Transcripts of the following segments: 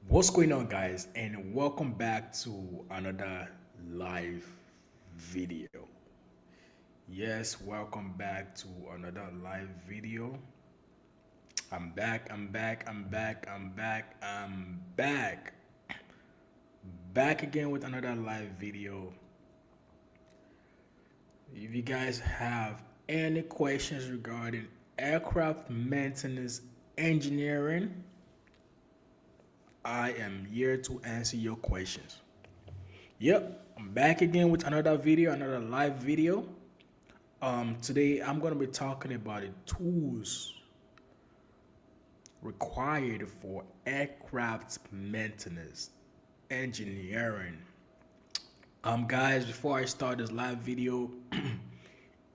What's going on, guys, and welcome back to another live video. Yes, welcome back to another live video. I'm back, I'm back, I'm back, I'm back, I'm back. Back again with another live video. If you guys have any questions regarding aircraft maintenance engineering, I am here to answer your questions. Yep, I'm back again with another video, another live video. Today I'm gonna be talking about the tools required for aircraft maintenance engineering. Guys, before I start this live video,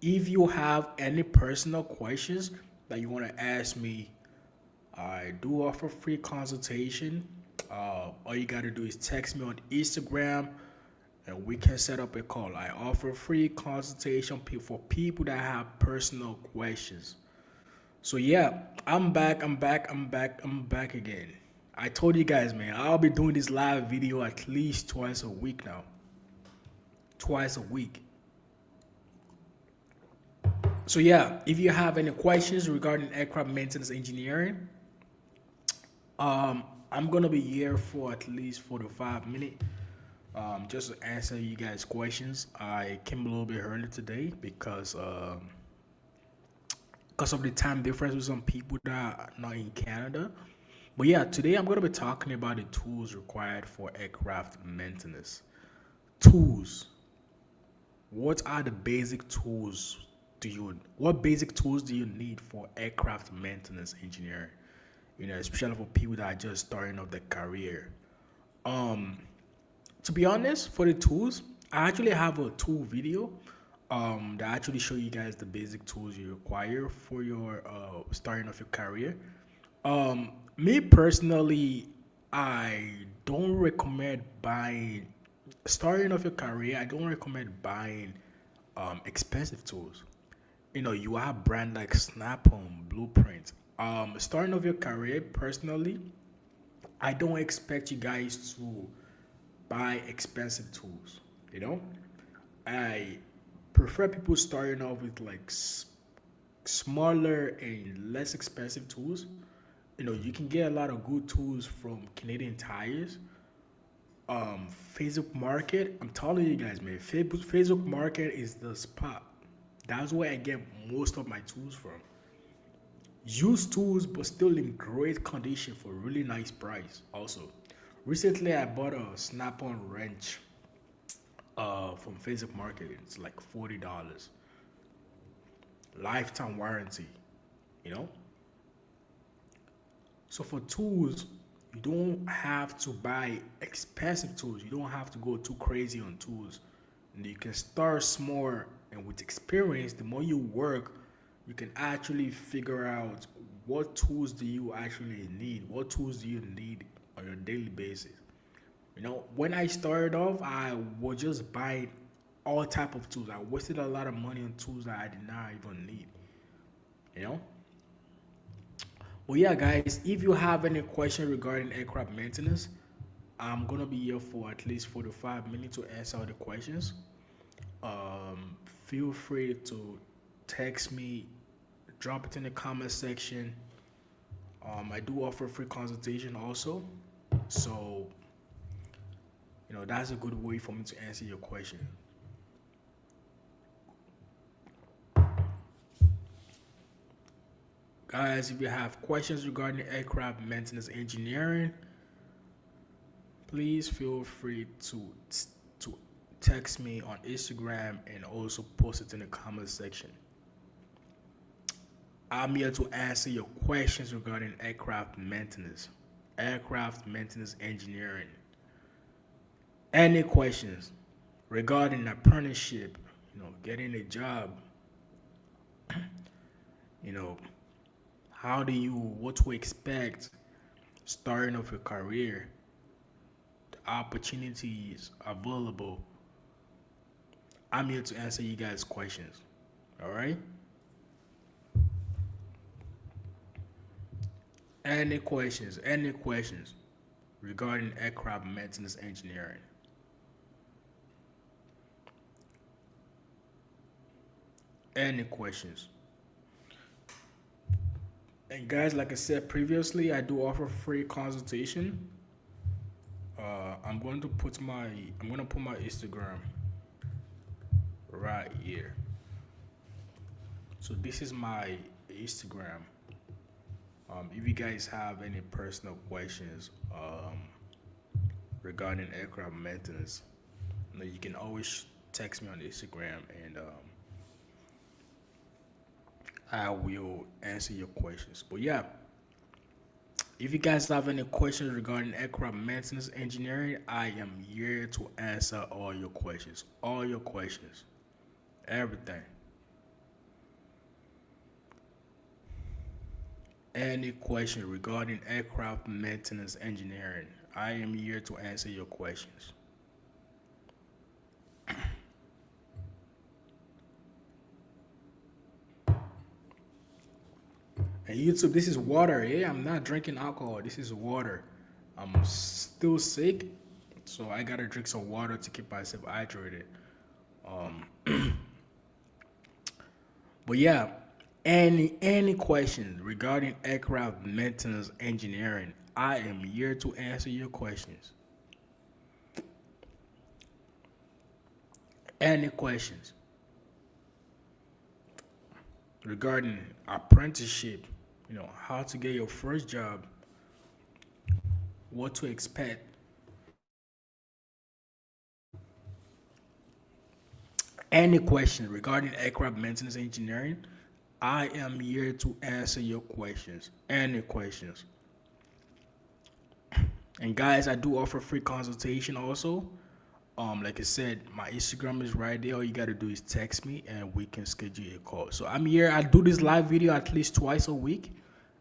if you have any personal questions that you want to ask me, I do offer free consultation. All you gotta do is text me on Instagram and we can set up a call. I offer free consultation for people that have personal questions. So yeah, I'm back, I'm back, I'm back, I'm back again. I told you guys, man, I'll be doing this live video at least twice a week now. Twice a week. So yeah, if you have any questions regarding aircraft maintenance engineering, I'm gonna be here for at least 45 minutes. Just to answer you guys' questions. I came a little bit early today because of the time difference with some people that are not in Canada. But yeah, today I'm gonna be talking about the tools required for aircraft maintenance. Tools. What are the basic tools what basic tools do you need for aircraft maintenance engineering? Especially for people that are just starting off their career. Um, to be honest, for the tools, I actually have a tool video that actually show you guys the basic tools you require for your starting off your career. Me personally, I don't recommend buying starting off your career. I don't recommend buying expensive tools. You have brand like Snap-on, Blueprint. Starting off your career, personally, I don't expect you guys to buy expensive tools. You know, I prefer people starting off with like smaller and less expensive tools. You can get a lot of good tools from Canadian Tires, Facebook Market. I'm telling you guys, man, Facebook Market is the spot. That's where I get most of my tools from. Used tools, but still in great condition for really nice price. Also, recently I bought a Snap-on wrench from Facebook Market. It's like $40, lifetime warranty. You know. So for tools, you don't have to buy expensive tools. You don't have to go too crazy on tools. And you can start small, and with experience, the more you work, you can actually figure out what tools do you actually need. What tools do you need on your daily basis? When I started off, I was just buying all type of tools. I wasted a lot of money on tools that I did not even need. You know. Well, yeah, guys, if you have any question regarding aircraft maintenance, I'm gonna be here for at least 45 minutes to answer all the questions. Feel free to text me, drop it in the comment section. I do offer free consultation also, so that's a good way for me to answer your question. Guys, if you have questions regarding aircraft maintenance engineering, please feel free to text me on Instagram and also post it in the comment section. I'm here to answer your questions regarding aircraft maintenance engineering. Any questions regarding apprenticeship, getting a job, you know, what to expect starting off your career, the opportunities available. I'm here to answer you guys' questions. All right? Any questions regarding aircraft maintenance engineering. Any questions? And guys, like I said previously, I do offer free consultation. I'm gonna put my Instagram right here. So this is my Instagram. If you guys have any personal questions regarding aircraft maintenance, you can always text me on Instagram, and I will answer your questions. But yeah, if you guys have any questions regarding aircraft maintenance engineering, I am here to answer all your questions. All your questions. Everything. Any question regarding aircraft maintenance engineering, I am here to answer your questions. And YouTube, this is water. Yeah, I'm not drinking alcohol. This is water. I'm still sick, so I gotta drink some water to keep myself hydrated. Um, but yeah, any questions regarding aircraft maintenance engineering, I am here to answer your questions. Any questions regarding apprenticeship, how to get your first job, what to expect, any questions regarding aircraft maintenance engineering, I am here to answer your questions. Any questions. And guys, I do offer free consultation also. Like I said, my Instagram is right there. All you gotta do is text me and we can schedule a call. So I'm here. I do this live video at least twice a week.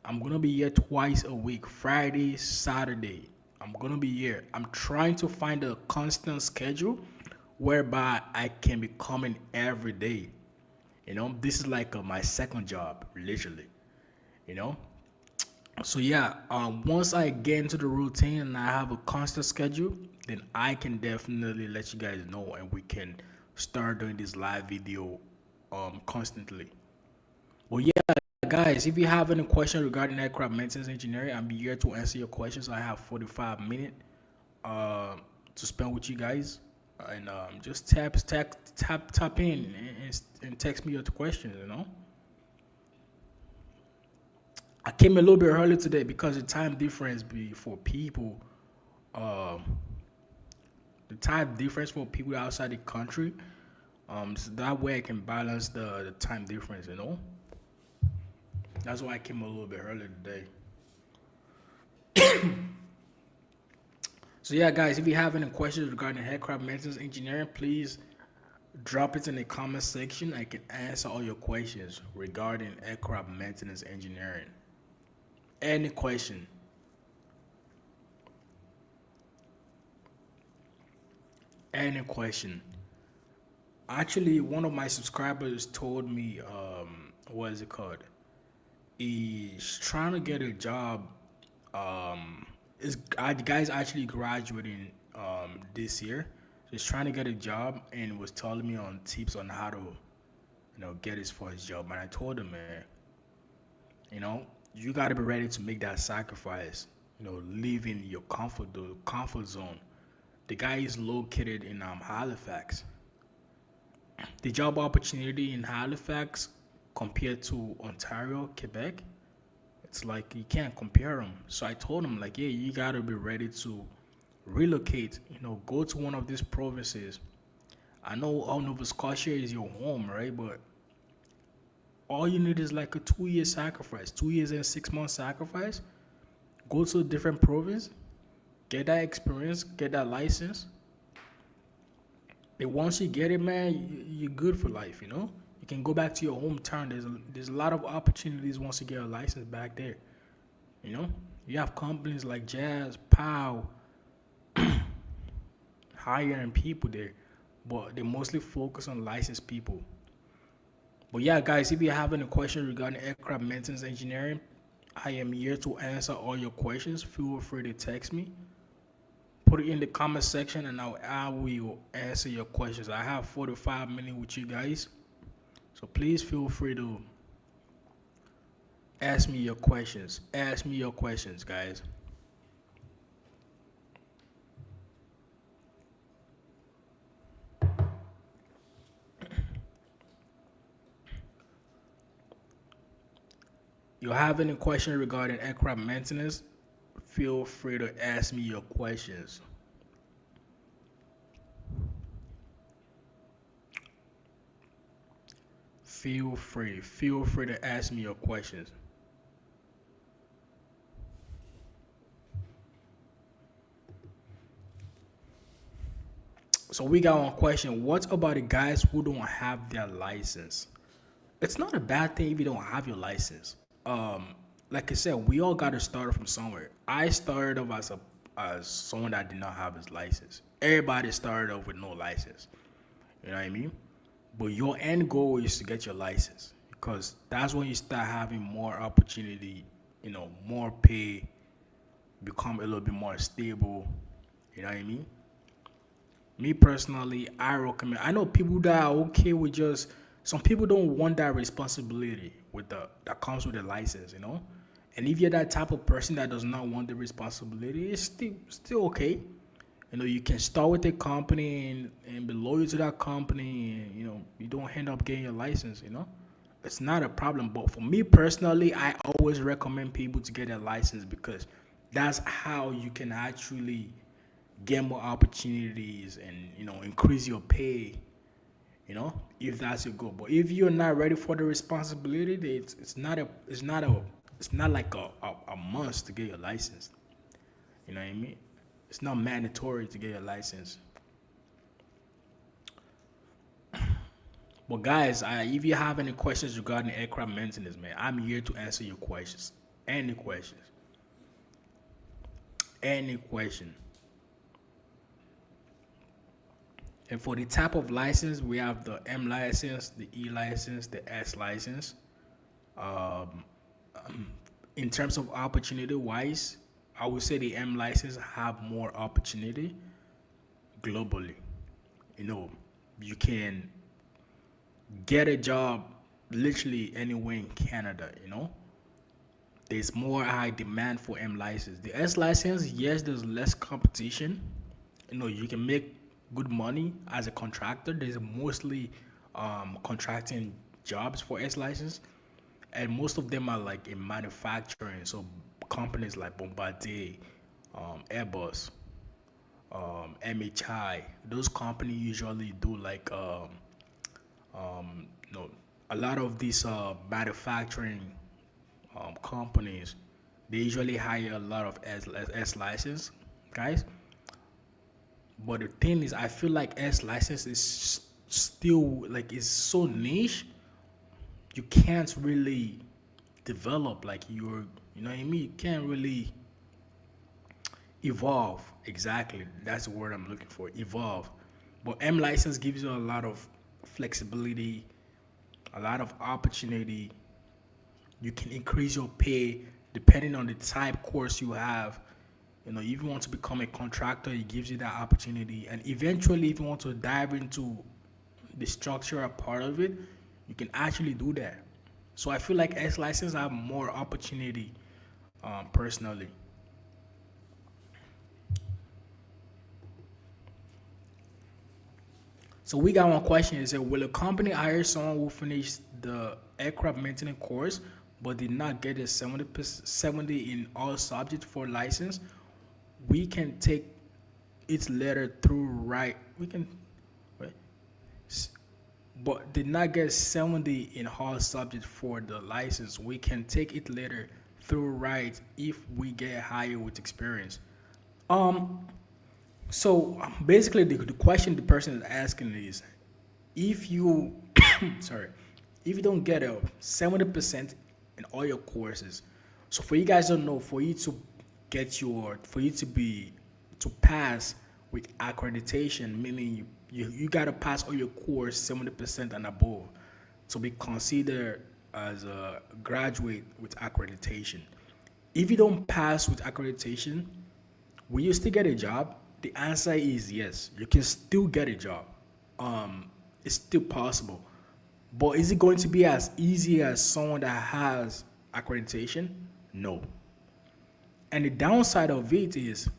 I'm gonna be here twice a week, Friday, Saturday. I'm gonna be here. I'm trying to find a constant schedule whereby I can be coming every day. This is like my second job, literally. You know. So yeah, once I get into the routine and I have a constant schedule, then I can definitely let you guys know, and we can start doing this live video constantly. Well, yeah, guys, if you have any questions regarding aircraft maintenance engineering, I'm here to answer your questions. I have 45 minutes to spend with you guys, and just tap in and text me your questions. I came a little bit early today because the time difference for people, the time difference for people outside the country. So that way I can balance the time difference. That's why I came a little bit early today. So yeah, guys, if you have any questions regarding aircraft maintenance engineering, please drop it in the comment section. I can answer all your questions regarding aircraft maintenance engineering. Any question? Any question? Actually, one of my subscribers told me, what is it called? He's trying to get a job. The guy's actually graduating this year. So he's trying to get a job and was telling me on tips on how to, get his first job. And I told him, man, you got to be ready to make that sacrifice, leaving your comfort zone. The guy is located in Halifax. The job opportunity in Halifax compared to Ontario, Quebec, it's like you can't compare them. So I told him, like, yeah, you got to be ready to relocate, go to one of these provinces. I know all Nova Scotia is your home, right? But all you need is like a 2-year sacrifice, 2 years and 6 months sacrifice. Go to a different province, get that experience, get that license. And once you get it, man, you're good for life. You can go back to your hometown. There's a lot of opportunities once you get a license back there. You have companies like Jazz, POW, hiring people there, but they mostly focus on licensed people. But yeah, guys, if you have any questions regarding aircraft maintenance engineering, I am here to answer all your questions. Feel free to text me. Put it in the comment section, and I will answer your questions. I have 45 minutes with you guys, so please feel free to ask me your questions. Ask me your questions, guys. You have any question regarding aircraft maintenance? Feel free to ask me your questions. Feel free to ask me your questions. So we got one question. What about the guys who don't have their license? It's not a bad thing if you don't have your license. Like I said, we all got to start from somewhere. I started off as someone that did not have his license. Everybody started off with no license. You know what I mean? But your end goal is to get your license because that's when you start having more opportunity, more pay, become a little bit more stable. You know what I mean? Me personally, I recommend. I know people that are okay with just. Some people don't want that responsibility with the that comes with the license, And if you're that type of person that does not want the responsibility, it's still okay. You can start with a company and be loyal to that company, and you don't end up getting your license. It's not a problem. But for me personally, I always recommend people to get a license because that's how you can actually get more opportunities and increase your pay. If that's your goal. But if you're not ready for the responsibility, then it's not like a must to get your license. You know what I mean? It's not mandatory to get your license. But guys, if you have any questions regarding aircraft maintenance, man, I'm here to answer your questions. Any questions? Any question? And for the type of license, we have the M license, the E license, the S license. Um, in terms of opportunity wise, I would say the M license have more opportunity globally. You can get a job literally anywhere in Canada. There's more high demand for M license. The S license, yes, there's less competition. You can make good money as a contractor. There's mostly contracting jobs for S license, and most of them are like in manufacturing. So companies like Bombardier, Airbus, MHI, those companies usually do like a lot of these manufacturing companies. They usually hire a lot of S license guys. But the thing is, I feel like S license is still like it's so niche. You can't really develop like you know what I mean. You can't really evolve. Exactly, that's the word I'm looking for. Evolve. But M license gives you a lot of flexibility, a lot of opportunity. You can increase your pay depending on the type course you have. If you want to become a contractor, it gives you that opportunity. And eventually, if you want to dive into the structural part of it, you can actually do that. So I feel like S license have more opportunity, personally. So we got one question. It said, will a company hire someone who finished the aircraft maintenance course but did not get a 70 in all subjects for license? We can take its letter through right. We can, right? But did not get 70 in all subjects for the license. We can take it later through right if we get hired with experience. Um, So basically, the question the person is asking is, if you, sorry, if you don't get a 70% in all your courses, so for you guys don't know, for you to be to pass with accreditation, meaning you gotta pass all your course 70% and above to be considered as a graduate with accreditation. If you don't pass with accreditation, will you still get a job? The answer is yes. You can still get a job. It's still possible. But is it going to be as easy as someone that has accreditation? No. And the downside of it is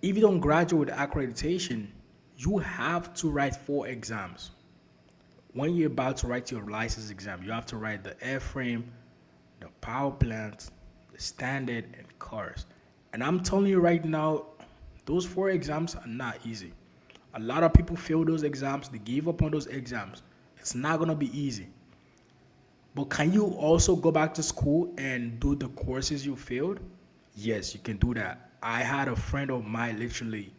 if you don't graduate with accreditation, you have to write 4 exams. When you're about to write your license exam, you have to write the airframe, the power plant, the standard, and cars. And I'm telling you right now, those 4 exams are not easy. A lot of people fail those exams, they give up on those exams. It's not gonna be easy. But can you also go back to school and do the courses you failed? Yes, you can do that. I had a friend of mine literally,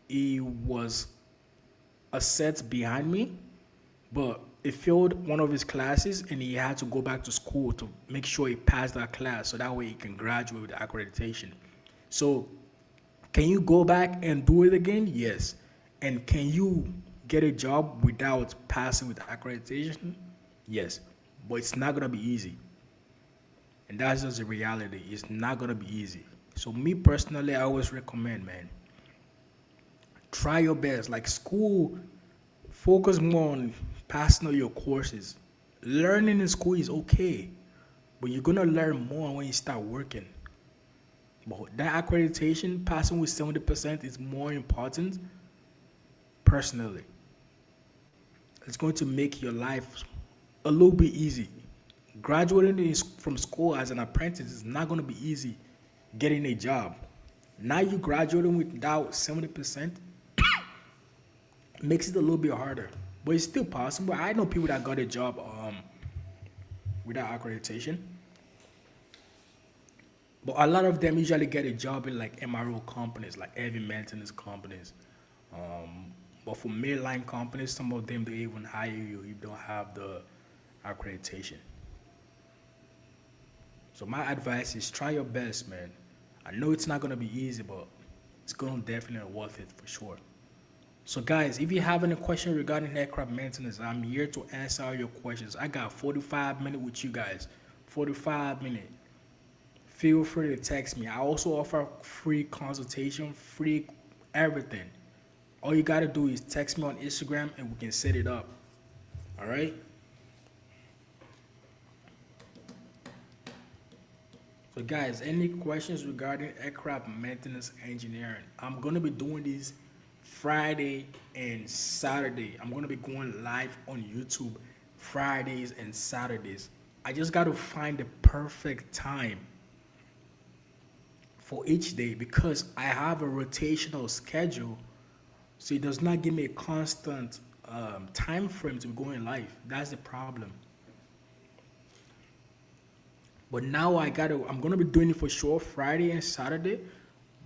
he was a set behind me, but he failed one of his classes and he had to go back to school to make sure he passed that class so that way he can graduate with accreditation. So, can you go back and do it again? Yes. And can you get a job without passing with accreditation? Yes. But it's not going to be easy. And that's just the reality. It's not going to be easy. So, me personally, I always recommend, man, try your best. Like school, focus more on passing all your courses. Learning in school is okay, but you're gonna learn more when you start working. But that accreditation, passing with 70% is more important. Personally, it's going to make your life a little bit easy. Graduating from school as an apprentice is not going to be easy getting a job. Now you graduating without 70% makes it a little bit harder, but it's still possible. I know people that got a job without accreditation, but a lot of them usually get a job in like MRO companies, like heavy maintenance companies. Um, but for mainline companies, some of them they even hire you if you don't have the accreditation. So my advice is try your best, man. I know it's not gonna be easy, but it's gonna definitely worth it for sure. So guys, if you have any question regarding aircraft maintenance, I'm here to answer all your questions. I got 45 minutes with you guys. 45 minutes. Feel free to text me. I also offer free consultation, free everything. All you gotta do is text me on Instagram and we can set it up. All right? So guys, any questions regarding aircraft maintenance engineering? I'm gonna be doing these Friday and Saturday. I'm gonna be going live on YouTube Fridays and Saturdays. I just gotta find the perfect time for each day because I have a rotational schedule, so it does not give me a constant time frame to be going live. That's the problem. But now I'm gonna be doing it for sure Friday and Saturday,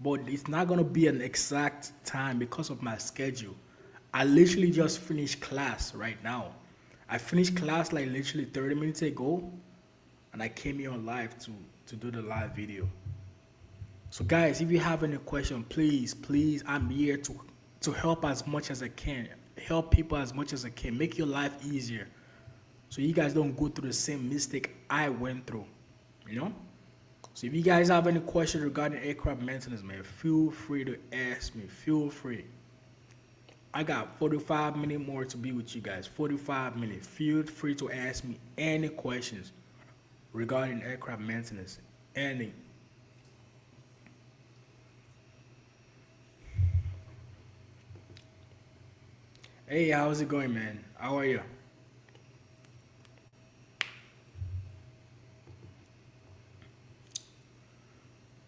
but it's not gonna be an exact time because of my schedule. I literally just finished class right now. I finished class like literally 30 minutes ago, and I came here on live to do the live video. So guys, if you have any question, please, I'm here to help as much as I can. Help people as much as I can. Make your life easier. So you guys don't go through the same mistake I went through. You know? So if you guys have any questions regarding aircraft maintenance, man, feel free to ask me. Feel free. I got 45 minutes more to be with you guys. 45 minutes. Feel free to ask me any questions regarding aircraft maintenance. Any. Hey, how's it going, man? How are you?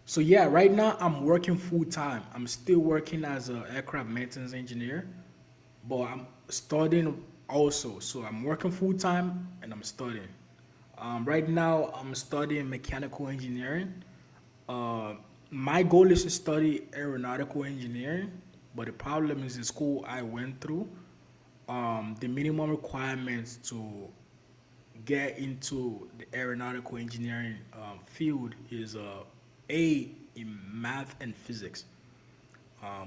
So yeah, right now I'm working full time. I'm still working as an aircraft maintenance engineer, but I'm studying also. So I'm working full time and I'm studying. Right now I'm studying mechanical engineering. Uh, my goal is to study aeronautical engineering, but the problem is the school I went through. The minimum requirements to get into the aeronautical engineering field is A in math and physics,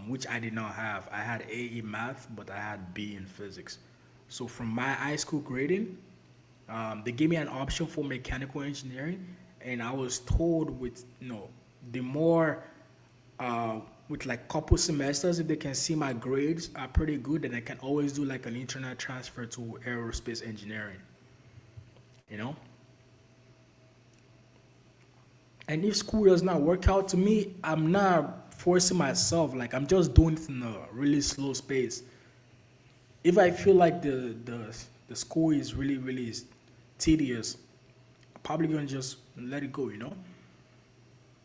which I did not have. I had A in math, but I had B in physics. So from my high school grading, they gave me an option for mechanical engineering, and I was told with the more with like couple semesters, if they can see my grades are pretty good, then I can always do like an internet transfer to aerospace engineering. You know, and if school does not work out to me, I'm not forcing myself. Like I'm just doing it in a really slow pace. If I feel like the school is really tedious, I'm probably gonna just let it go.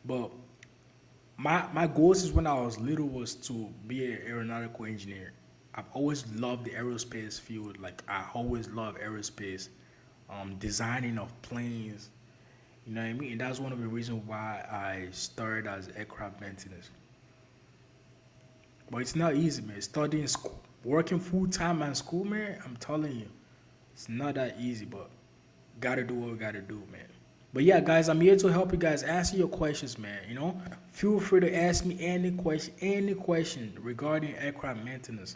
But my goals is when I was little was to be an aeronautical engineer. I've always loved the aerospace field. Like I always love aerospace, designing of planes. You know what I mean? And that's one of the reasons why I started as aircraft maintenance. But it's not easy, man. Studying, school, working full time in school, man. I'm telling you, it's not that easy. But gotta do what we gotta do, man. But yeah, guys, I'm here to help you guys answer your questions, man. Feel free to ask me any question regarding aircraft maintenance.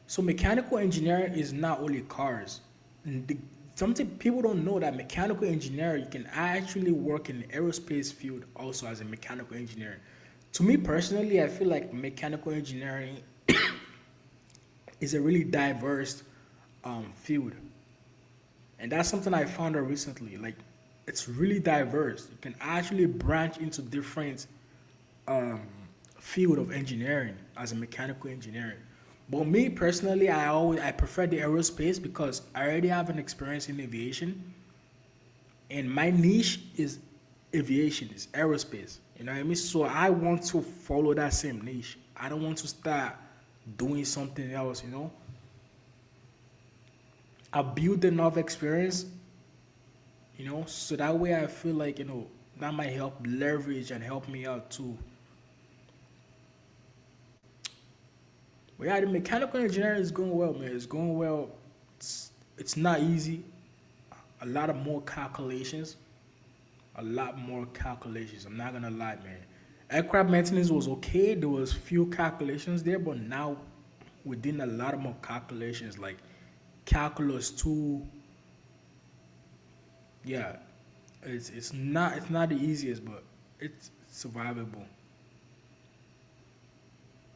So mechanical engineering is not only cars. Something people don't know that mechanical engineer you can actually work in the aerospace field also as a mechanical engineer. To me personally, I feel like mechanical engineering is a really diverse field, and that's something I found out recently. Like, it's really diverse. You can actually branch into different um, field of engineering as a mechanical engineer. But me personally, I prefer the aerospace because I already have an experience in aviation, and my niche is aviation, is aerospace. You know what I mean? So I want to follow that same niche. I don't want to start doing something else. I build enough experience, so that way I feel like that might help leverage and help me out too. But yeah, the mechanical engineering is going well, man. It's going well. It's not easy. A lot of more calculations. A lot more calculations. I'm not gonna lie, man. Aircraft maintenance was okay. There was few calculations there, but now we're doing a lot of more calculations, like calculus two. Yeah, it's not the easiest, but it's survivable.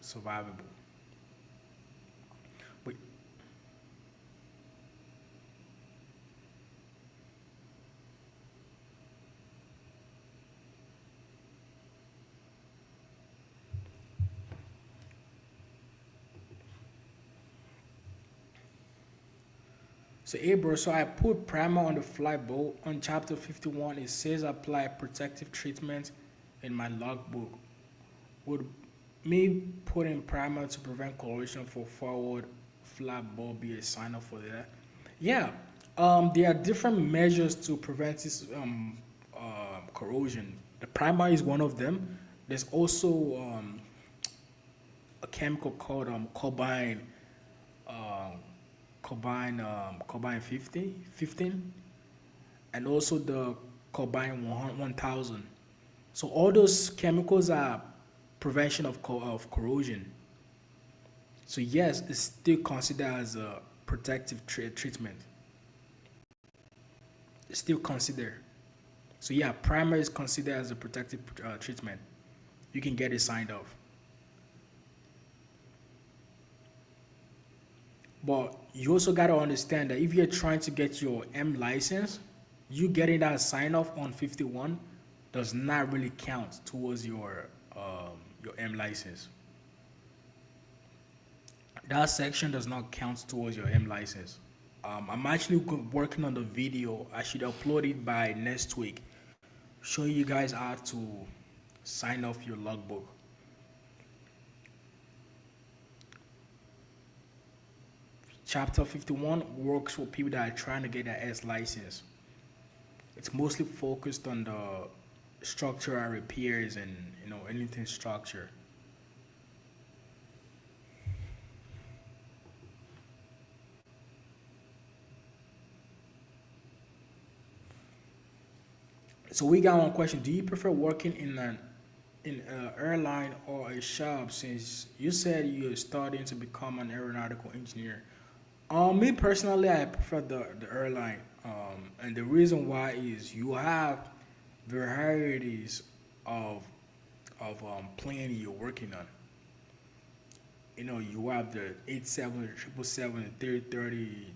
Survivable. But so, hey, bro. So I put primer on the flight boat on chapter 51. It says apply protective treatment in my logbook. Would me putting primer to prevent corrosion for forward flat ball be a sign up for that? Yeah. There are different measures to prevent this corrosion. The primer is one of them. There's also a chemical called cobine, um, cobine 15, and also the cobine 1000. So all those chemicals are prevention of corrosion. So yes, it's still considered as a protective treatment. It's still considered. So yeah, primer is considered as a protective treatment. You can get it signed off. But you also gotta understand that if you're trying to get your M license, you getting that sign off on 51 does not really count towards your M license. That section does not count towards your M license. I'm actually working on the video. I should upload it by next week. Show you guys how to sign off your logbook. Chapter 51 works for people that are trying to get their S license. It's mostly focused on the structural repairs and anything structure. So we got one question: do you prefer working in an airline or a shop? Since you said you're starting to become an aeronautical engineer, Me personally, I prefer the airline, and the reason why is you have varieties of plane you're working on. You know, you have the 87, the 777, the 330,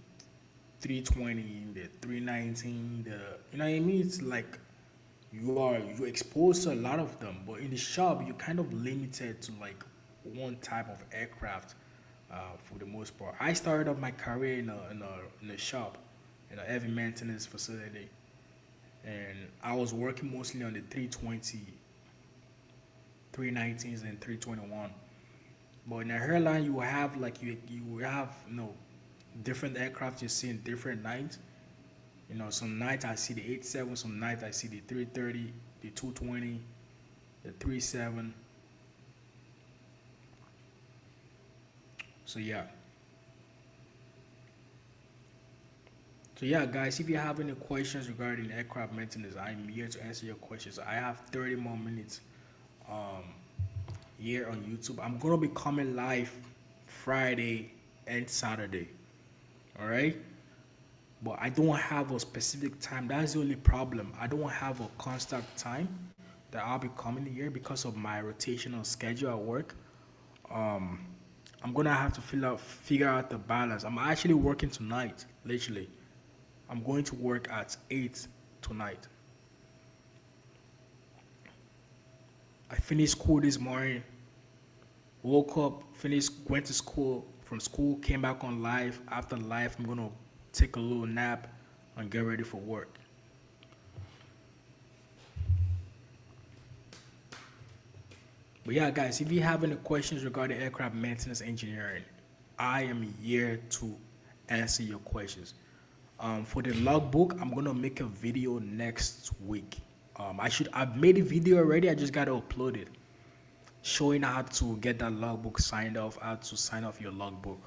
320, the 319, the you know what I mean. It's like you're exposed to a lot of them, but in the shop you're kind of limited to like one type of aircraft for the most part. I started off my career in a shop, in a heavy maintenance facility, and I was working mostly on the 320, 319s, and 321. But in a airline, you have like you have different aircraft you see in different nights. You know, some nights I see the 87, some nights I see the 330, the 220, the 37. So yeah. So yeah, guys, if you have any questions regarding aircraft maintenance, I'm here to answer your questions. I have 30 more minutes um, here on YouTube. I'm gonna be coming live Friday and Saturday. All right, but I don't have a specific time. That's the only problem. I don't have a constant time that I'll be coming here because of my rotational schedule at work. Um, I'm gonna have to figure out the balance. I'm actually working tonight, literally. I'm going to work at 8 tonight. I finished school this morning, woke up, finished, went to school. From school, came back on live. After live, I'm gonna take a little nap and get ready for work. But yeah, guys, if you have any questions regarding aircraft maintenance engineering, I am here to answer your questions. For the logbook, I'm gonna make a video next week. I've made a video already. I just gotta upload it, showing how to get that logbook signed off, how to sign off your logbook.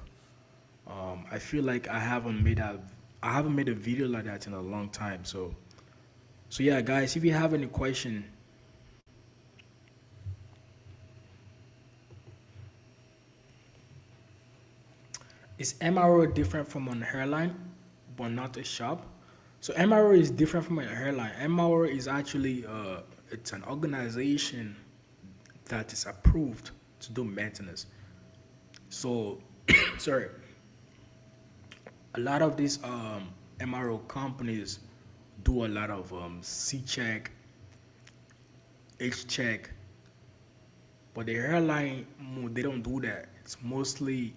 I feel like I haven't made a video like that in a long time. So yeah, guys, if you have any question, is MRO different from an airline, but not a shop? So MRO is different from an airline. MRO is actually it's an organization that is approved to do maintenance. So, sorry, a lot of these MRO companies do a lot of C check, H check, but the airline they don't do that. It's mostly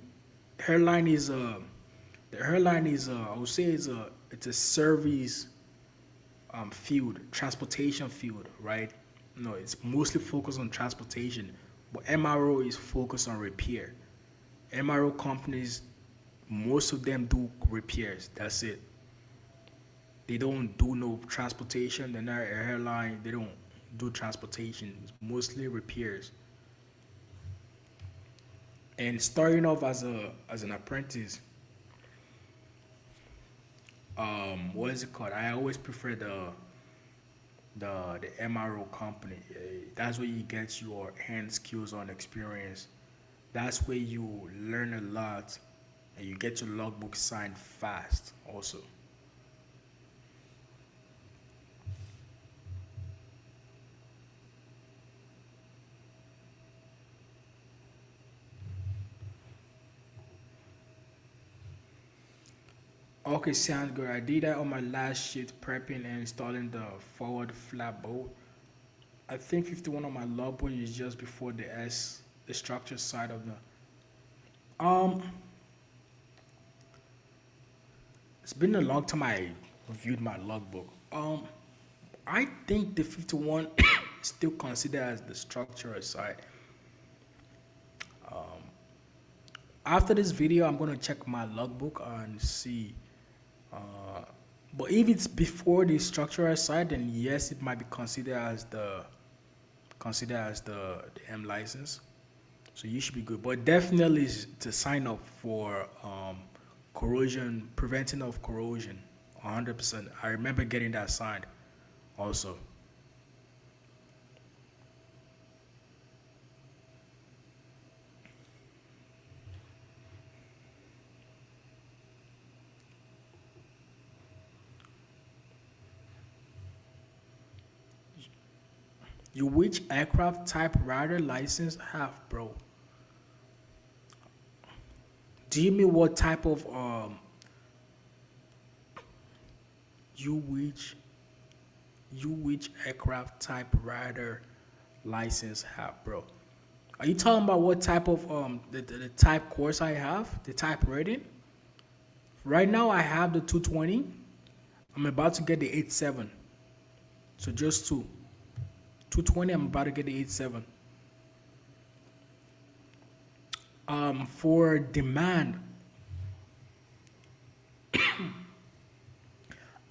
airline is a the airline is I would say it's a service field, transportation field, right? No, it's mostly focused on transportation, but MRO is focused on repair. MRO companies, most of them do repairs. That's it. They don't do no transportation. They're not an airline. They don't do transportation. It's mostly repairs. And starting off as an apprentice, what is it called? I always prefer the MRO company. That's where you get your hand skills on experience. That's where you learn a lot, and you get your logbook signed fast. Also, okay, sounds good. I did that on my last shift, prepping and installing the forward flap bolt. I think 51 on my logbook is just before the structure side of the. Um, it's been a long time I reviewed my logbook. I think the 51 is still considered as the structural side. After this video, I'm gonna check my logbook and see. But if it's before the structural side, then yes, it might be considered as the M license. So you should be good. But definitely to sign up for corrosion, preventing of corrosion, 100%. I remember getting that signed also. You which aircraft typewriter license have, bro? Do you mean what type of you which aircraft typewriter license have, bro? Are you talking about what type of the type course I have, the type rating? Right now I have the 220. I'm about to get the 87. So just two. 220, I'm about to get the 87. For demand,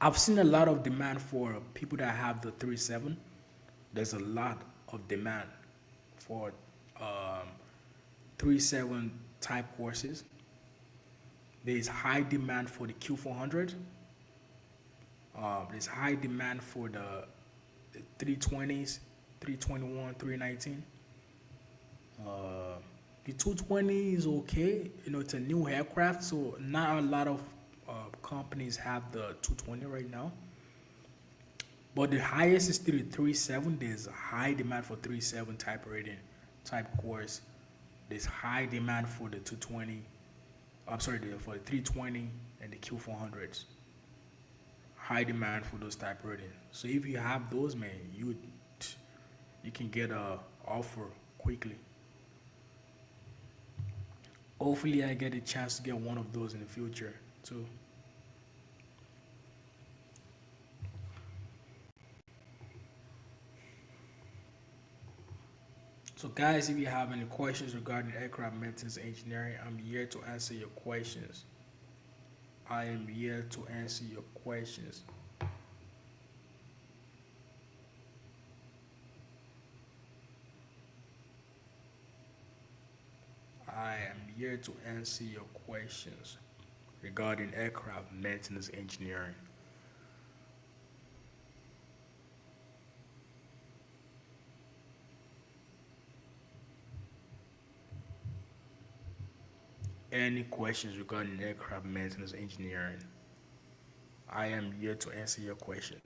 I've seen a lot of demand for people that have the 37. There's a lot of demand for um, 37 type courses. There's high demand for the Q400. There's high demand for the 320s, 321, 319. Uh, the 220 is okay. You know, it's a new aircraft, so not a lot of companies have the 220 right now. But the highest is still the 37. There's a high demand for 37 type rating, type course. There's high demand for the 220. I'm sorry, for the 320 and the Q400s. High demand for those type rating. So if you have those, man, you can get a offer quickly. Hopefully, I get a chance to get one of those in the future too. So, guys, if you have any questions regarding aircraft maintenance engineering, I'm here to answer your questions. I am here to answer your questions. I am here to answer your questions regarding aircraft maintenance engineering. Any questions regarding aircraft maintenance engineering? I am here to answer your questions.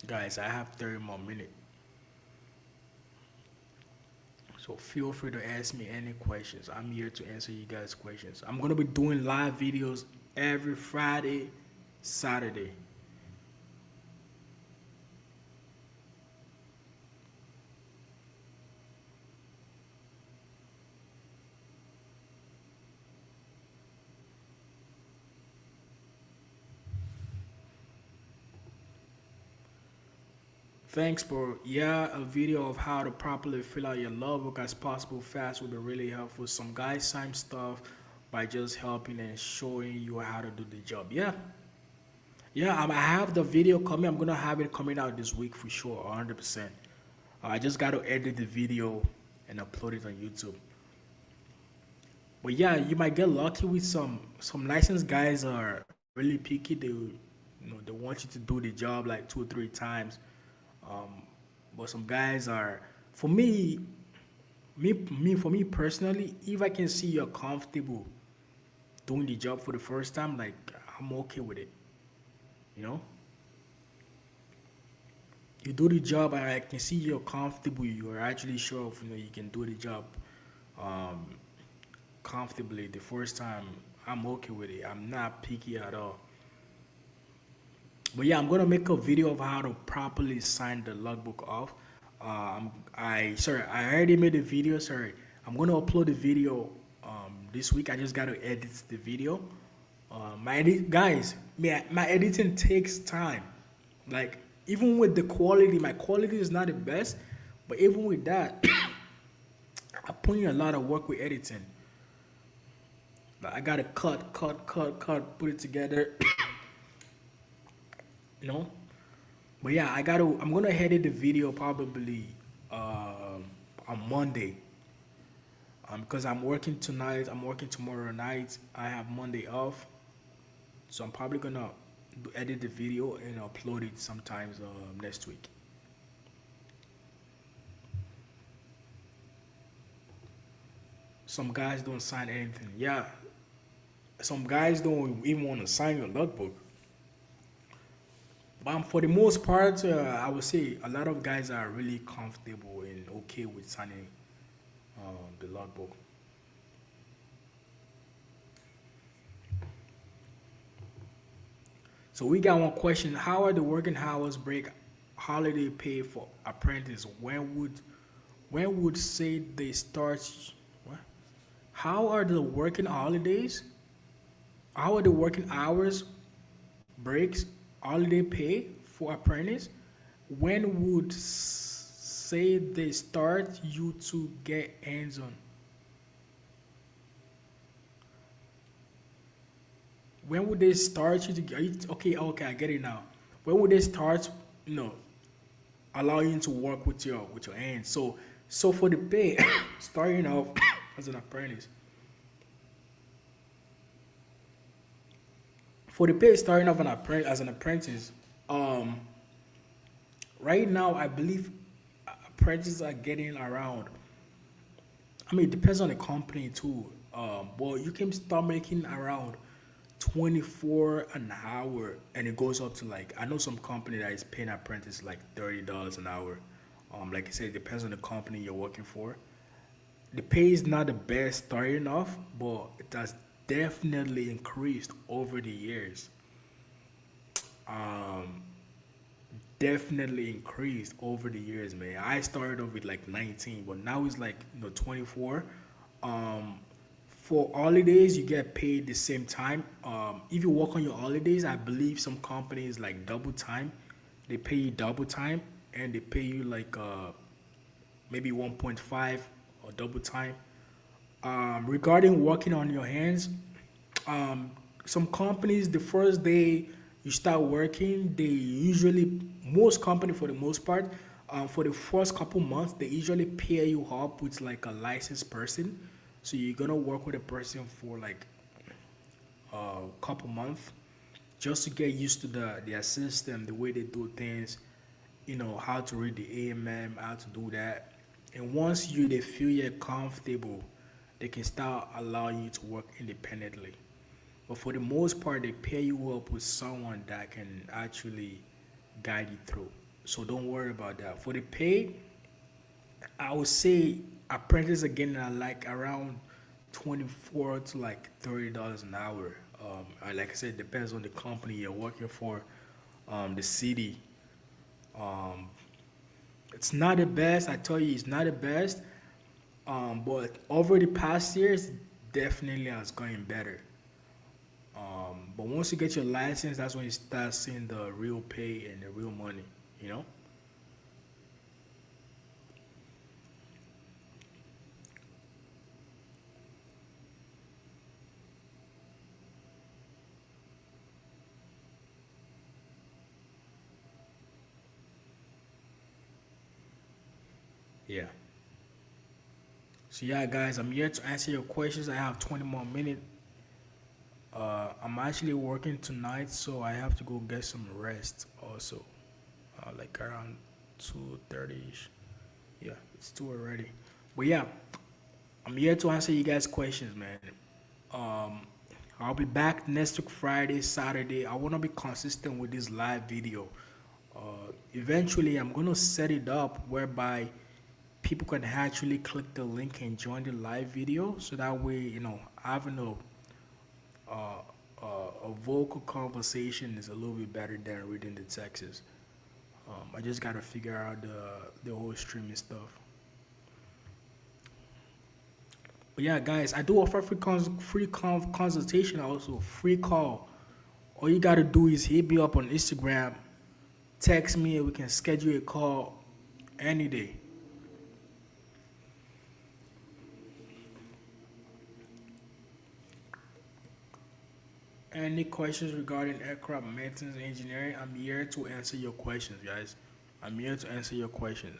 Guys, I have 30 more minutes. So feel free to ask me any questions. I'm here to answer you guys' questions. I'm gonna be doing live videos every Friday, Saturday. Thanks, bro. Yeah, a video of how to properly fill out your logbook as possible fast would be really helpful. Some guys sign stuff by just helping and showing you how to do the job. Yeah, yeah. I have the video coming. I'm gonna have it coming out this week for sure, 100%. I just got to edit the video and upload it on YouTube. But yeah, you might get lucky with some licensed guys are really picky. They want you to do the job like 2 or 3 times. Um, but some guys are, for for me personally, if I can see you're comfortable doing the job for the first time, like I'm okay with it. You know, you do the job and I can see you're comfortable. You're actually sure of, you can do the job um, comfortably the first time. I'm okay with it. I'm not picky at all. But yeah, I'm gonna make a video of how to properly sign the logbook off. I already made a video. Sorry, I'm gonna upload the video this week. I just gotta edit the video. Guys, my editing takes time. Like even with the quality, my quality is not the best, but even with that, I put in a lot of work with editing. Like I gotta cut, put it together. you know. But yeah, I'm gonna edit the video probably on Monday. Because I'm working tonight. I'm working tomorrow night. I have Monday off, so I'm probably gonna edit the video and upload it sometimes next week. Some guys don't sign anything. Yeah, some guys don't even want to sign your logbook. For the most part, I would say a lot of guys are really comfortable and okay with signing the logbook. So we got one question: how are the working hours break holiday pay for apprentice? When would say they start? What? How are the working holidays? How are the working hours breaks holiday pay for apprentice? When would say they start you to get hands on? When would they start you to get? Okay, okay, I get it now. When would they start? You know, allow you to work with your hands. So for the pay, starting off as an apprentice, for the pay starting off as an apprentice, um, right now I believe apprentices are getting around. I mean, it depends on the company too. But you can start making around 24 an hour, and it goes up to like I know some company that is paying apprentices like $30 an hour. Like I said, it depends on the company you're working for. The pay is not the best starting off, but it has definitely increased over the years. Um, Definitely increased over the years, man. I started off with like 19, but now it's like 24. Um, for holidays, you get paid the same time. If you work on your holidays, I believe some companies like double time, they pay you double time, and they pay you like maybe 1.5 or double time. Regarding working on your hands, um, some companies the first day you start working, they usually most company for the most part, for the first couple months they usually pair you up with like a licensed person. So you're gonna work with a person for like a couple months just to get used to their system, the way they do things, how to read the AMM, how to do that. And once they feel you're comfortable, they can start allowing you to work independently. But for the most part, they pair you up with someone that can actually guide you through. So don't worry about that. For the pay, I would say apprentices are getting like around 24 to like $30 an hour. Like I said, depends on the company you're working for, the city. Um, it's not the best. I tell you, it's not the best. But over the past years, definitely has gotten better. But once you get your license, that's when you start seeing the real pay and the real money. You know? Yeah. So yeah, guys, I'm here to answer your questions. I have 20 more minutes. I'm actually working tonight, so I have to go get some rest. Also, like around 2:30 ish. Yeah, it's two already. But yeah, I'm here to answer you guys' questions, man. Um, I'll be back next week, Friday, Saturday. I want to be consistent with this live video. Eventually, I'm gonna set it up whereby people can actually click the link and join the live video, so that way, having a vocal conversation is a little bit better than reading the texts. I just gotta figure out the whole streaming stuff. But yeah, guys, I do offer consultation, also free call. All you gotta do is hit me up on Instagram, text me, and we can schedule a call any day. Any questions regarding aircraft maintenance engineering? I'm here to answer your questions, guys. I'm here to answer your questions.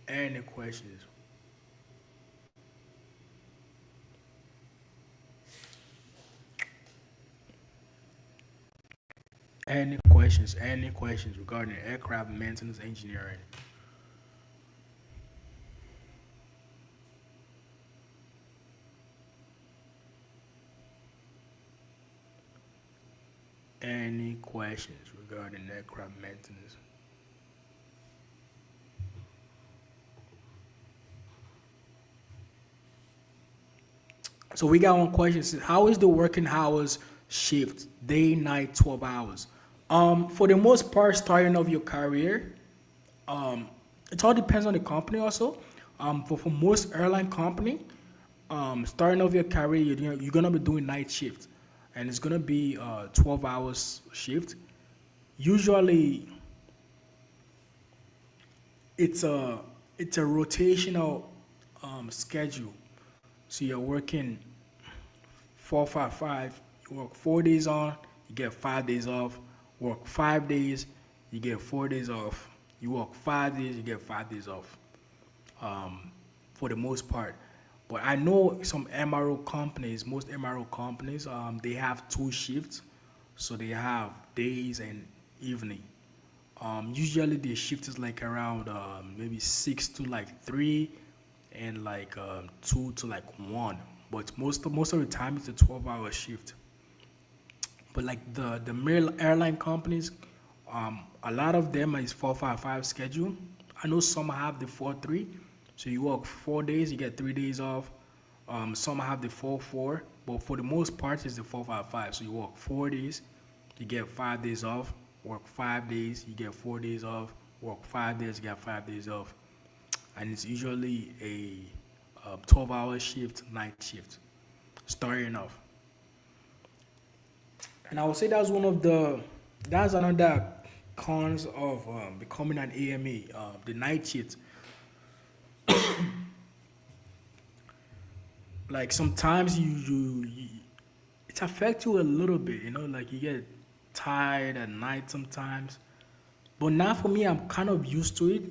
Any questions? Any questions? Any questions regarding aircraft maintenance engineering? Any questions regarding aircraft maintenance? So we got one question. It says, how is the working hours shift? Day, night, 12 hours. For the most part, starting off your career, it all depends on the company also. For most airline company, starting off your career, you're gonna be doing night shift, and it's gonna be 12 hours shift. Usually, it's a it's a rotational schedule. So you're working 4 5 5. You work 4 days on, you get 5 days off. Work 5 days, you get 4 days off. You work 5 days, you get 5 days off. For the most part. But I know some MRO companies, most MRO companies, they have two shifts, so they have days and evening. Usually the shift is like around maybe 6 to like 3, and like 2 to like 1. But most of the time it's a 12-hour shift. But like the mail airline companies, a lot of them is 4 5 5 schedule. I know some have the 4 3, so you work 4 days, you get 3 days off. Some have the 4 4, but for the most part it's the 4 5 5. So you work 4 days, you get 5 days off. Work 5 days, you get 4 days off. Work 5 days, you get 5 days off. And it's usually a 12-hour shift, night shift, starting off. And I would say that's another cons of becoming an AME. The night shift, like sometimes it affects you a little bit. Like you get tired at night sometimes. But now for me, I'm kind of used to it.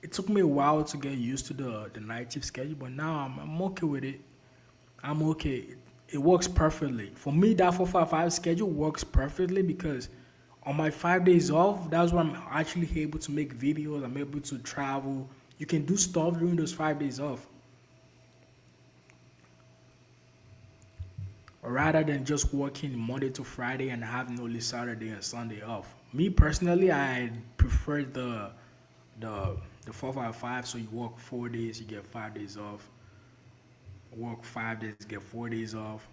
It took me a while to get used to the night shift schedule, but now I'm okay with it. I'm okay. It works perfectly. For me, that 4 5 5 schedule works perfectly because on my 5 days off, that's when I'm actually able to make videos. I'm able to travel. You can do stuff during those 5 days off, rather than just working Monday to Friday and having only Saturday and Sunday off. Me personally, I prefer the the 4 5 5. So you work 4 days, you get 5 days off. Work 5 days, get 4 days off.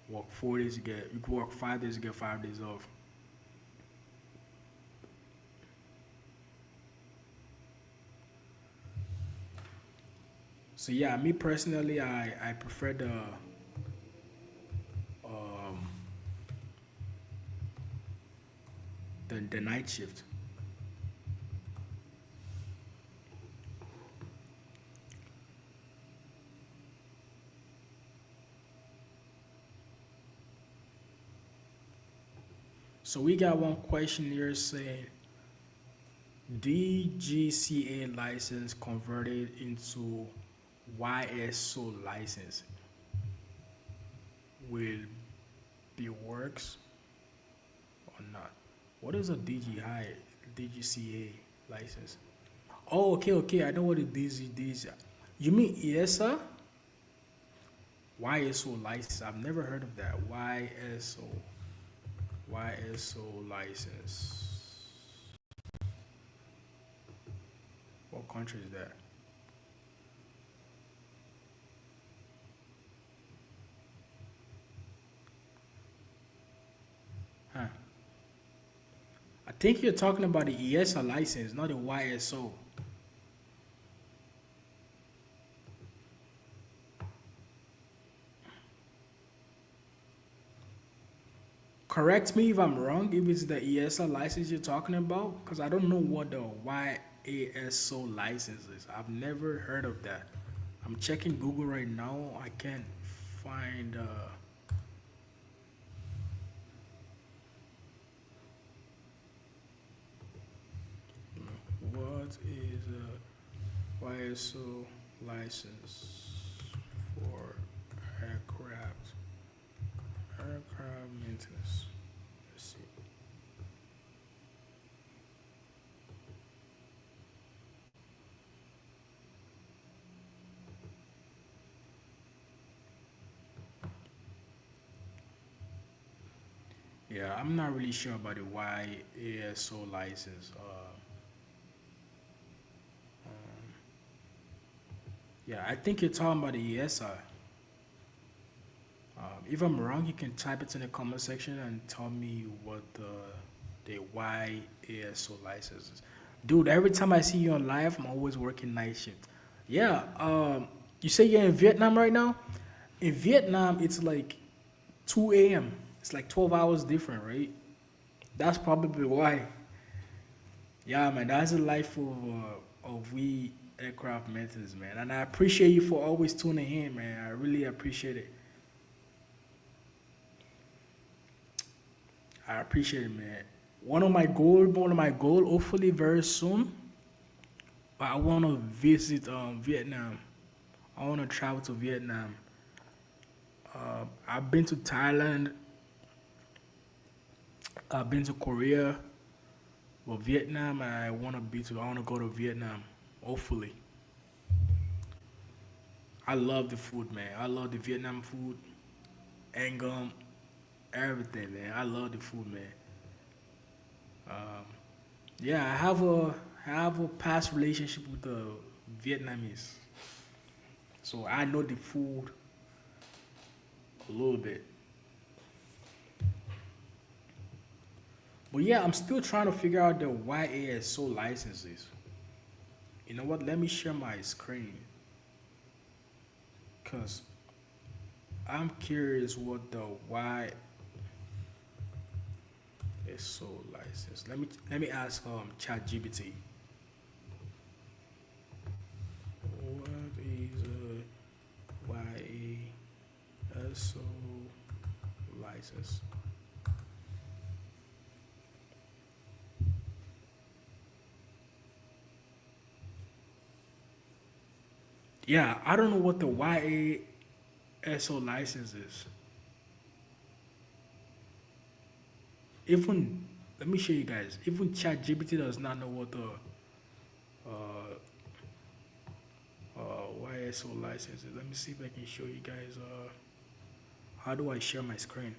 Work 4 days, you work 5 days, you get 5 days off. So yeah, me personally, I prefer um the night shift. So we got one question here saying DGCA license converted into YSO license will be works or not? What is a DGCA license? Oh, okay, okay. I know what it is. You mean ESA? YSO license. I've never heard of that. YSO license. What country is that? Huh. I think you're talking about the ESA license, not the YSO. Correct me if I'm wrong, if it's the ESA license you're talking about, because I don't know what the YASO license is. I've never heard of that. I'm checking Google right now. I can't find what is a YSO license for aircraft aircraft maintenance. Let's see. Yeah, I'm not really sure about the YASO license. Yeah, I think you're talking about the ESI. If I'm wrong, you can type it in the comment section and tell me what the YASO license is. Dude, every time I see you on live, I'm always working night shift. Yeah, you say you're in Vietnam right now? In Vietnam, it's like 2 a.m. It's like 12 hours different, right? That's probably why. Yeah, man, that's the life of we aircraft maintenance, man. And I appreciate you for always tuning in, man. I really appreciate it. I appreciate it, man. One of my goal, hopefully very soon. I want to visit Vietnam. I want to travel to Vietnam. I've been to Thailand. I've been to Korea. But Vietnam, I want to be to. I want to go to Vietnam. Hopefully, I love the food, man. I love the Vietnam food, Angum, everything, man. I love the food, man. Yeah, I have a past relationship with the Vietnamese, so I know the food a little bit. But yeah, I'm still trying to figure out the YASO licenses. You know what? Let me share my screen, cause I'm curious what the YSO license. Let me ask ChatGPT. What is a YASO license? Yeah, I don't know what the YASO license is. Even let me show you guys. Even ChatGPT does not know what the uh, YSO license is. Let me see if I can show you guys. How do I share my screen?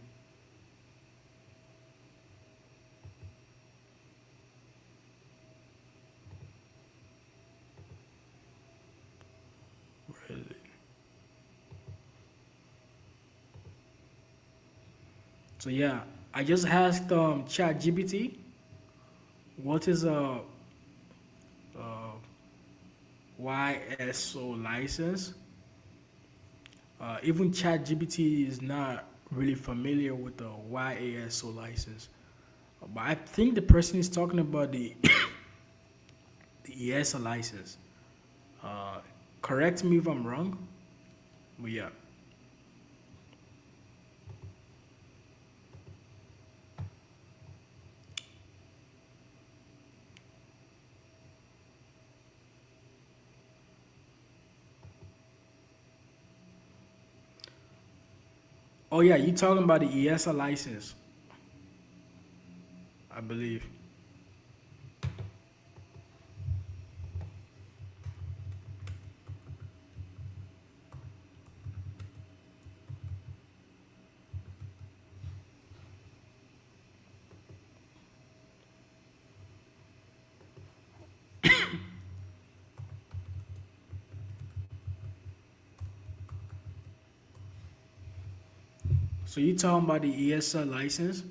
Where is it? So yeah, I just asked ChatGPT what is a YSO license. Even ChatGPT is not really familiar with the YASO license. But I think the person is talking about the ESA license. Uh, Correct me if I'm wrong, but yeah. Oh yeah, you talking about the ESA license, I believe. So you talking about the ESA license?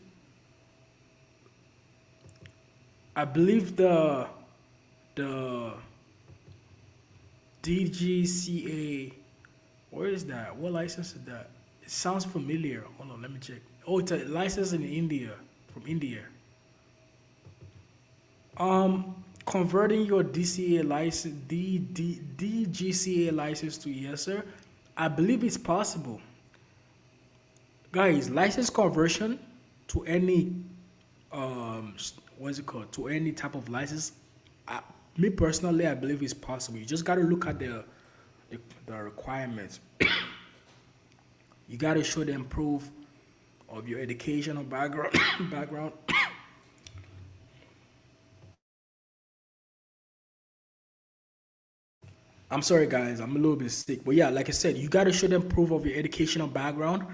I believe the DGCA. Where is that? What license is that? It sounds familiar. Hold on, let me check. Oh, it's a license in India, from India. Converting your DCA license, DGCA license to ESR, I believe it's possible. Guys, license conversion to any what's it called, to any type of license, I, me personally, I believe it's possible. You just got to look at the requirements. You got to show them proof of your educational background. background. I'm sorry, guys. I'm a little bit sick, but yeah, like I said, you got to show them proof of your educational background.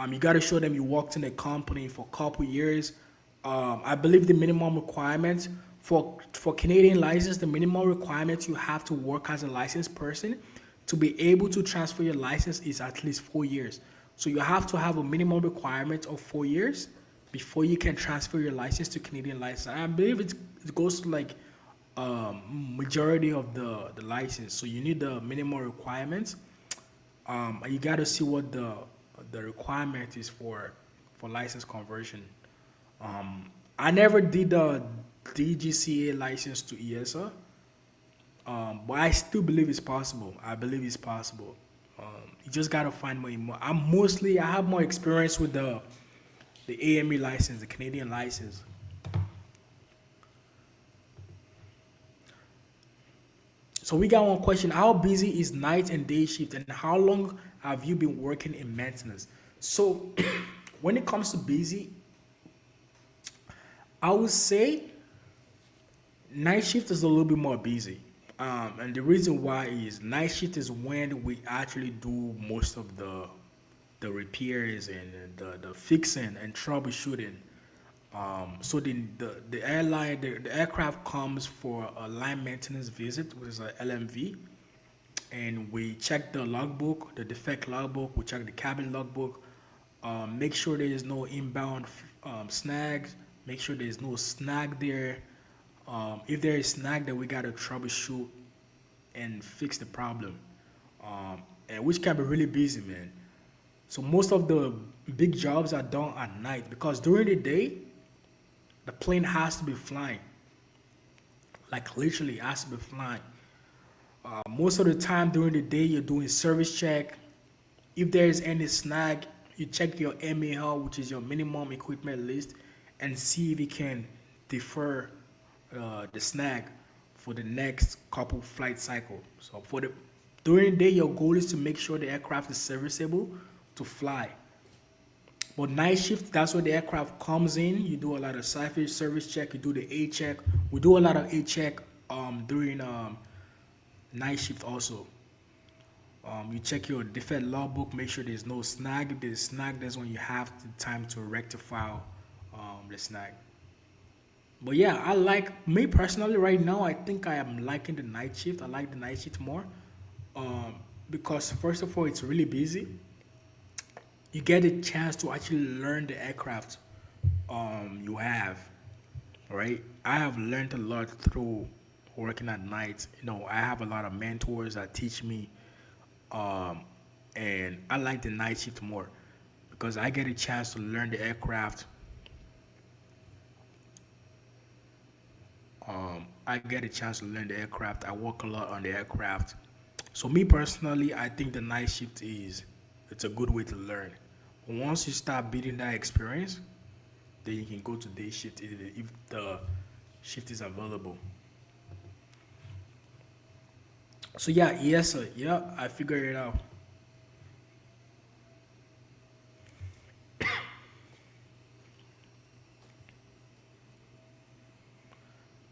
You got to show them you worked in a company for a couple years. I believe the minimum requirements for Canadian license, the minimum requirements you have to work as a licensed person to be able to transfer your license is at least 4 years. So you have to have a minimum requirement of 4 years before you can transfer your license to Canadian license. I believe it goes to like majority of the license. So you need the minimum requirements. You got to see what the requirement is for license conversion. I never did the DGCA license to ESA, but I still believe it's possible. I believe it's possible. You just gotta find more. I have more experience with the AME license, the Canadian license. So we got one question: how busy is night and day shift, and how long have you been working in maintenance? So, when it comes to busy, I would say night shift is a little bit more busy. And the reason why is night shift is when we actually do most of the repairs and the fixing and troubleshooting. So the airline the aircraft comes for a line maintenance visit, which is a LMV, and we check the logbook, the defect logbook. We check the cabin logbook. Make sure there is no inbound snags. Make sure there is no snag there. If there is snag, then we gotta troubleshoot and fix the problem. And which can be really busy, man. So most of the big jobs are done at night because during the day, the plane has to be flying. Like literally, it has to be flying. Most of the time during the day, you're doing service check. If there is any snag, you check your MAL, which is your minimum equipment list, and see if you can defer the snag for the next couple flight cycle. So for the during the day, your goal is to make sure the aircraft is serviceable to fly. But night shift, that's where the aircraft comes in. You do a lot of service check. You do the A check. We do a lot of A check during night shift also. You check your defect logbook, make sure there's no snag. If there's snag, that's when you have the time to rectify the snag. But yeah, I like me personally right now. I think I am liking the night shift. I like the night shift more um, because first of all, it's really busy. You get a chance to actually learn the aircraft you have, right? I have learned a lot through working at night. I have a lot of mentors that teach me, um, and I like the night shift more because I get a chance to learn the aircraft. I get a chance to learn the aircraft. I work a lot on the aircraft. So me personally, I think the night shift is it's a good way to learn. But once you start building that experience, then you can go to day shift if the shift is available. So yeah, yes, sir. Yeah, I figured it out.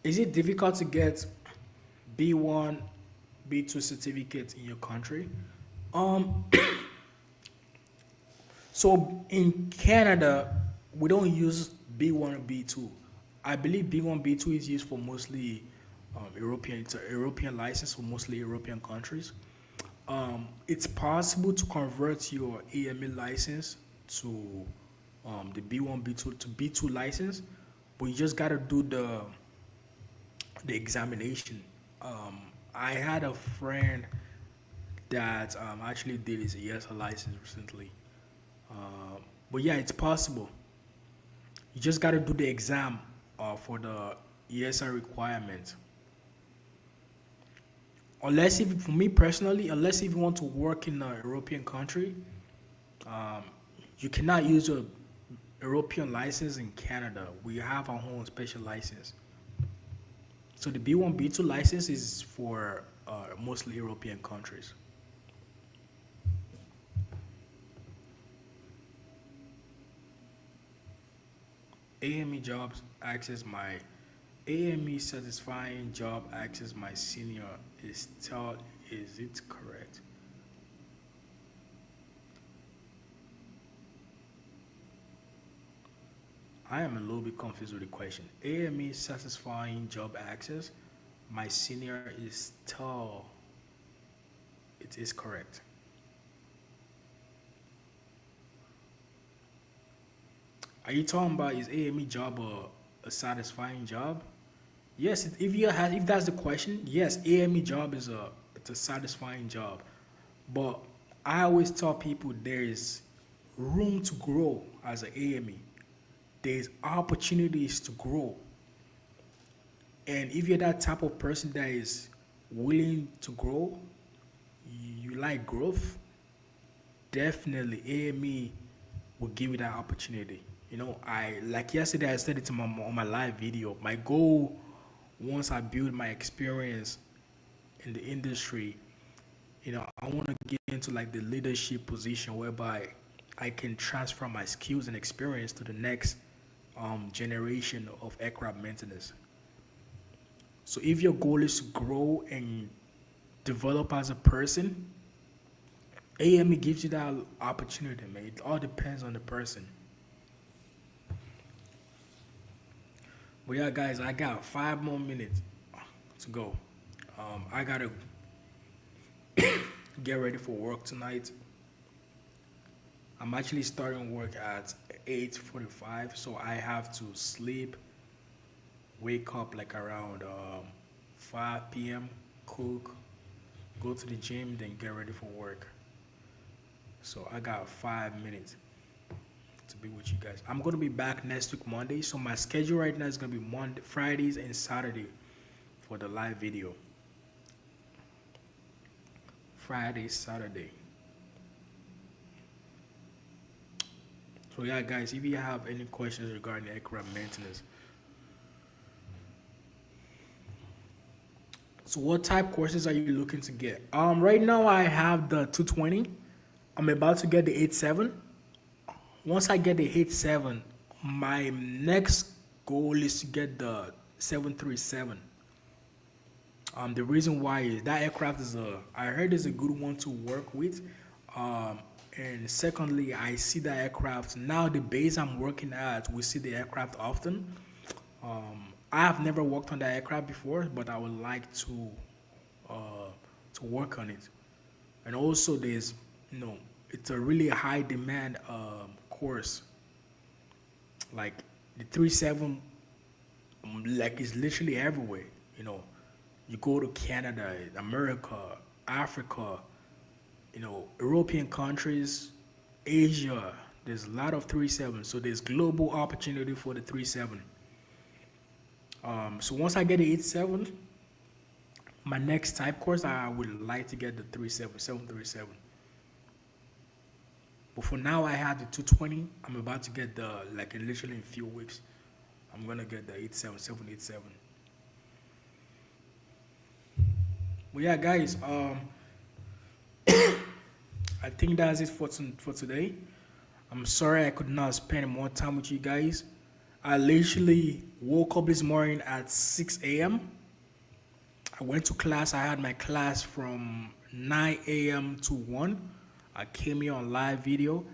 Is it difficult to get B1, B2 certificates in your country? Um, So in Canada, we don't use B1 and B2. I believe B1, B2 is used for mostly European. It's a European license for mostly European countries. It's possible to convert your AME license to the B1, B2 to B2 license, but you just gotta do the examination. Um, I had a friend that actually did his ESL license recently. But yeah, it's possible. You just got to do the exam for the ESR requirement. Unless if for me personally, unless if you want to work in a European country, um, you cannot use a European license in Canada. We have our own special license. So the B1, B2 license is for mostly European countries. AME jobs access my AME satisfying job access my senior is taught. Is it correct? I am a little bit confused with the question. AME satisfying job access. My senior is tall. It is correct. Are you talking about is AME job a satisfying job? Yes, if that's the question, yes, AME job is a satisfying job. But I always tell people there is room to grow as an AME. There's opportunities to grow. And if you're that type of person that is willing to grow, you like growth, definitely AME will give you that opportunity. I like yesterday I said it on my live video. My goal once I build my experience in the industry, I want to get into like the leadership position whereby I can transfer my skills and experience to the next generation of aircraft maintenance. So if your goal is to grow and develop as a person, AME gives you that opportunity, man. It all depends on the person. But yeah, guys, I got 5 more minutes to go. I gotta get ready for work tonight. I'm actually starting work at 8:45, so I have to sleep, wake up like around 5 p.m., cook, go to the gym, then get ready for work. So I got 5 minutes to be with you guys. I'm gonna be back next week Monday. So my schedule right now is gonna be Monday, Fridays, and Saturday for the live video. Friday, Saturday. So yeah, guys, if you have any questions regarding aircraft maintenance, so what type courses are you looking to get? Right now I have the 220. I'm about to get the 87. Once I get the 87, my next goal is to get the 737. The reason why is that aircraft I heard is a good one to work with. Um, and secondly, I see the aircraft now. The base I'm working at, we see the aircraft often. I have never worked on that aircraft before, but I would like uh, to work on it. And also, it's a really high demand course. Like the 37, like it's literally everywhere. You know, you go to Canada, America, Africa, European countries, Asia. There's a lot of 37, so there's global opportunity for the 37. So once I get the 87, my next type course I would like to get the 37, 737. But for now, I have the 220. I'm about to get the like literally in a few weeks. I'm gonna get the 87, 787. But yeah, guys, I think that's it for today. I'm sorry I could not spend more time with you guys. I literally woke up this morning at 6 a.m. I went to class. I had my class from 9 a.m. to 1. I came here on live video,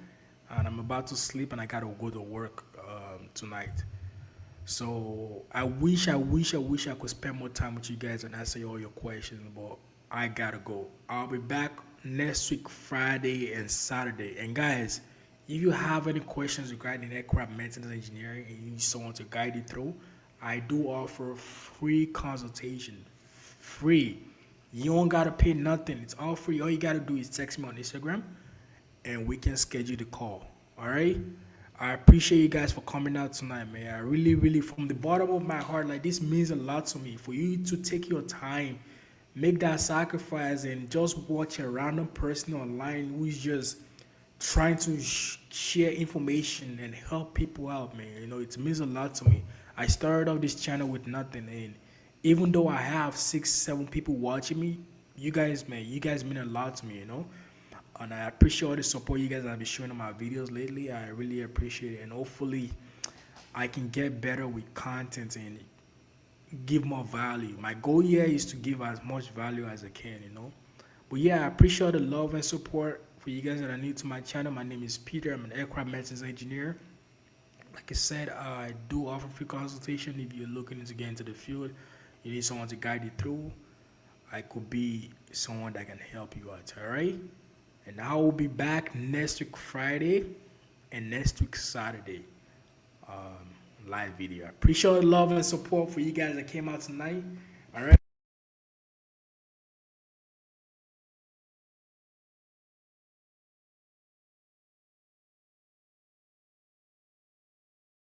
and I'm about to sleep, and I gotta go to work tonight. So I wish I could spend more time with you guys and answer all your questions, but I gotta go. I'll be back next week, Friday and Saturday. And guys, if you have any questions regarding aircraft maintenance engineering and you need someone to guide you through, I do offer free consultation. Free. You don't gotta pay nothing. It's all free. All you gotta do is text me on Instagram and we can schedule the call. Alright? I appreciate you guys for coming out tonight, man. I really, really, from the bottom of my heart, like this means a lot to me. For you to take your time, make that sacrifice, and just watch a random person online who's just trying to share information and help people out, man. It means a lot to me. I started off this channel with nothing, and even though I have 6, 7 people watching me, you guys, man, you guys mean a lot to me. And I appreciate all the support you guys have been showing on my videos lately. I really appreciate it, and hopefully I can get better with content and give more value. My goal here is to give as much value as I can. But yeah, I appreciate the love and support. For you guys that are new to my channel, my name is Peter. I'm an aircraft maintenance engineer. Like I said, I do offer free consultation if you're looking to get into the field. You need someone to guide you through. I could be someone that can help you out. All right. And I will be back next week Friday and next week Saturday. Live video. I appreciate the love and support for you guys that came out tonight.